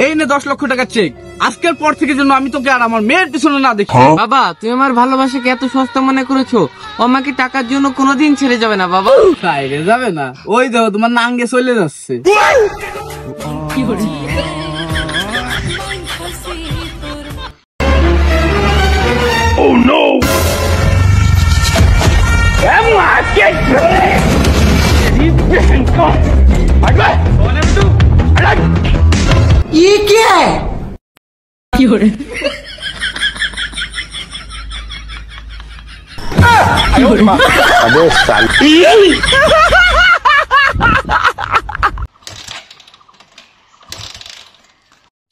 এই নে 10 লক্ষ টাকা চেক। আজকের পর থেকে যেন আমি তোকে আর আমার মেয়ের পিছনে না দেখি। বাবা তুমি আমার ভালোবাসাকে এত সস্তা মনে করেছো, ও আমাকে টাকার জন্য কোনোদিন ছেড়ে যাবে না বাবা। বাইরে যাবে না, ওই দেখো তোমার নাঙ্গে চলে যাচ্ছে। Oh no! Emma, get ready! ये क्या है? अबे साल কি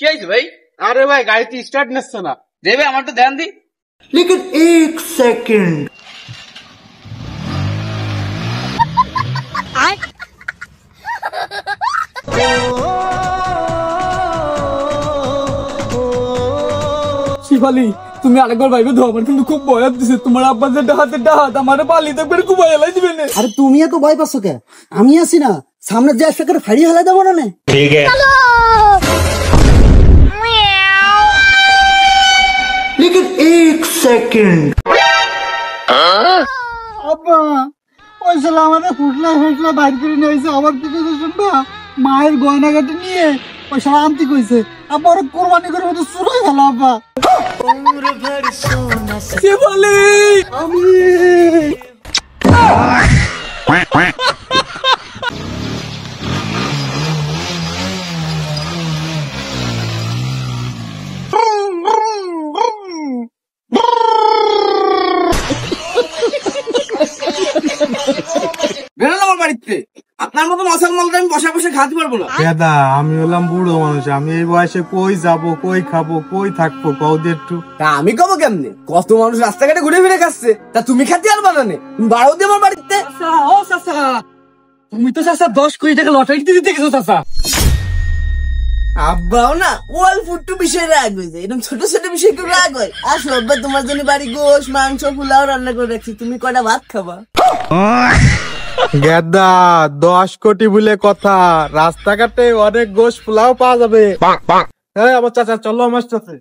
হয়েছে ভাই? আরে ভাই গাড়িতে স্টার্ট নিচ্ছে না। দেবে আমার তো ধ্যান দি। लेकिन एक सेकंड শিফালি তুমি আরেকবার ভাইবে ধো, আমার কিন্তু খুব ভয় দিছে। তোমার আব্বা যে হাতে ডাহাত আমার পালি দেখবে খুব ভয় লাই দিবে না। अरे तुम ये तो भय पासो क्या আমি আছি না সামনে যে আসবে করে ফাড়ি হেলা দেব না নে ठीक है लेकिन एक सेकंड আব্বা ওই শালা আমাদের ফুটলা ফুটলা বাইর করে নিয়ে আইছে আমার দিকে শুনবা মায়ের গয়নাগাটি নিয়ে ওই শালা আনতে কইছে আব্বা ওর কুরবানি করে মতো শুরু হয়ে গেল আব্বা শিফালি আমি বেরোন আমার বাড়িতে। আপনার মতো মশাল মালটা আমি বসে বসে খাতে পারবো না। দাদা আমি হলাম বুড়ো মানুষ, আমি এই বয়সে কই যাবো, কই খাবো, কই থাকবো, কৌদি একটু। তা আমি কব কেমনে? কত মানুষ রাস্তাঘাটে ঘুরে ফিরে খাচ্ছে, তা তুমি খাতে আর বানানে? তুমি বাড়াও দিয়ে আমার বাড়িতে। ও চাচা, তুমি তো চাচা 10 কোটি টাকা লটারি দিতে গেছো চাচা। আব্বাও না অল্প একটু বিষয় রাগ হয়ে যায়, এরকম ছোট ছোট বিষয় কেউ রাগ হয়। আসো আব্বা তোমার জন্য বাড়ি গোশ মাংস পোলাও রান্না করে রাখছি, তুমি কটা ভাত খাবা? গেদা 10 কোটি বলে কথা, রাস্তাঘাটে অনেক গোশ পোলাও পাওয়া যাবে। হ্যাঁ আমার চাচা চলো আমার সাথে।